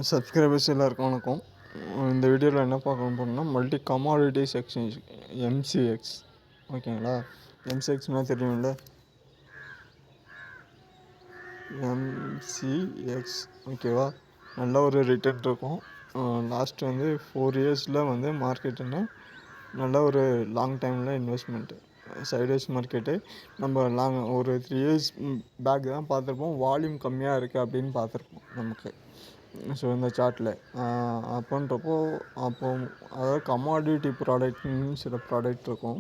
Subscribers எல்லாருக்கும் வணக்கம். இந்த வீடியோவில் என்ன பார்க்க போகிறோம்னா மல்டி கமாடிட்டிஸ் எக்ஸ்சேஞ்ச் எம்சிஎக்ஸ். ஓகேங்களா? எம்சிஎக்ஸ்னால் தெரியும்ல, எம்சிஎக்ஸ். ஓகேவா? நல்ல ஒரு ரிட்டர்ன் இருக்கும். லாஸ்ட் 4 இயர்ஸில் மார்க்கெட்டுன்னா நல்ல ஒரு லாங் டைமில் இன்வெஸ்ட்மெண்ட்டு. சைட்வேஸ் மார்க்கெட்டு நம்ம ஒரு 3 இயர்ஸ் பேக் தான் பார்த்துருப்போம். வால்யூம் கம்மியாக இருக்குது அப்படின்னு பார்த்துருப்போம் நமக்கு. ஸோ இந்த சார்ட்டில் அப்போன்றப்போ அதாவது கமாடிட்டி ப்ராடக்ட்னு சில ப்ராடக்ட் இருக்கும்.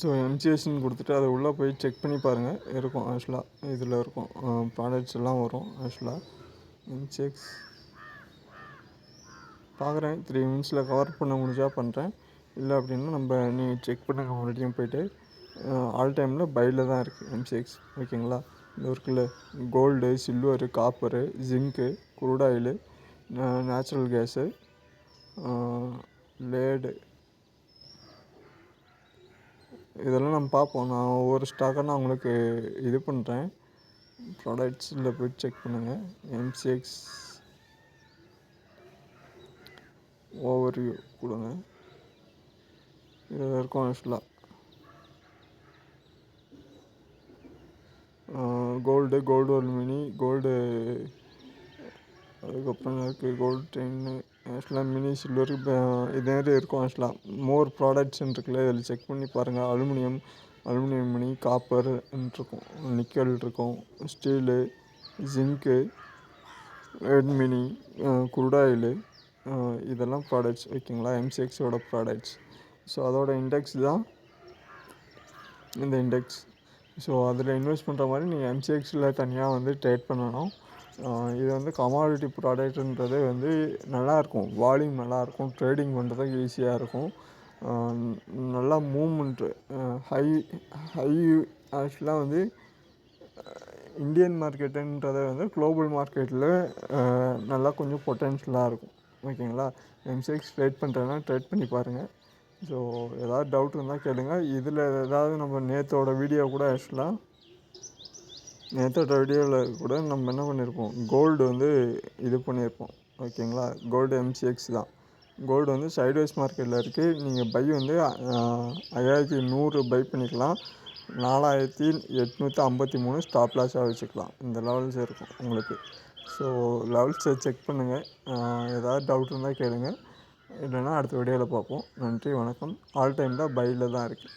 ஸோ எம்சிஎஸ்ன்னு கொடுத்துட்டு அதை உள்ளே போய் செக் பண்ணி பாருங்கள். இருக்கும் ஆக்சுவலாக இதில் இருக்கும் ப்ராடக்ட்ஸ் எல்லாம் வரும். ஆக்சுவலாக எம்சிஎக்ஸ் பார்க்குறேன். 3 மினிட்ஸில் கவர் பண்ண முடிஞ்சா பண்ணுறேன். இல்லை அப்படின்னா நீங்கள் செக் பண்ணுங்கள். மறுபடியும் போய்ட்டு ஆல் டைமில் பையில் தான் இருக்குது எம்சிஎக்ஸ். ஓகேங்களா? இந்த இருக்குல்ல, gold, silver, copper, zinc, crude oil, natural gas, lead, இதெல்லாம் நம்ம பார்ப்போம். நான் ஒவ்வொரு ஸ்டாக்காக நான் உங்களுக்கு இது பண்ணுறேன். ப்ராடக்ட்ஸில் போய் செக் பண்ணுங்கள். எம்சிஎக்ஸ் ஓவர்வியூ கொடுங்க. இதில் இருக்கும் ஆக்சுவலாக கோல்டு ஒரு மினி கோல்டு, அதுக்கப்புறம் இருக்குது கோல்டு செயின்னு, ஆக்சுவலாக மினி சில்வர், இதே இருக்கும். ஆக்சுவலாக மோர் ப்ராடக்ட்ஸ்ன்னு இருக்குல்ல, இதில் செக் பண்ணி பாருங்கள். அலுமினியம் மினி, காப்பர் இருக்கும், நிக்கல் இருக்கும், steel, zinc, red mini, crude oil, இதெல்லாம் ப்ராடக்ட்ஸ். ஓகேங்களா? எம்சிஎக்ஸோட ப்ராடக்ட்ஸ். ஸோ அதோட இண்டெக்ஸ் தான் இந்த இண்டெக்ஸ். ஸோ அதில் இன்வெஸ்ட் பண்ணுற மாதிரி நீங்கள் எம்சிஎக்ஸில் தனியாக ட்ரேட் பண்ணணும். இது கமாடிட்டி ப்ராடக்ட்ன்றது நல்லாயிருக்கும். வால்யூம் நல்லாயிருக்கும். ட்ரேடிங் பண்ணுறதுக்கு ஈஸியாக இருக்கும். நல்லா மூவ்மெண்ட்டு ஹை ஆக்சுவலாக இந்தியன் மார்க்கெட்டுன்றதை குளோபல் மார்க்கெட்டில் நல்லா கொஞ்சம் பொட்டென்ஷியலாக இருக்கும். ஓகேங்களா? எம்சிஎக்ஸ் ட்ரேட் பண்ணுறதுனா ட்ரேட் பண்ணி பாருங்கள். ஸோ ஏதாவது டவுட் இருந்தால் கேளுங்க. இதில் ஏதாவது நம்ம நேற்றோட வீடியோவில் கூட நம்ம என்ன பண்ணியிருப்போம், கோல்டு இது பண்ணியிருப்போம். ஓகேங்களா? கோல்டு எம்சிஎக்ஸ் தான். கோல்டு சைட்வேஸ் மார்க்கெட்டில் இருக்குது. நீங்கள் பை 5100 பை பண்ணிக்கலாம். 4853 ஸ்டாப் லாஸாக வச்சுக்கலாம். இந்த லெவல்ஸ் இருக்கும் உங்களுக்கு. ஸோ லெவல்ஸை செக் பண்ணுங்கள். ஏதாவது டவுட் இருந்தால் கேளுங்க. இல்லைன்னா அடுத்த வீடியோவில் பார்ப்போம். நன்றி, வணக்கம். ஆல் டைமில் பையில் தான் இருக்குது.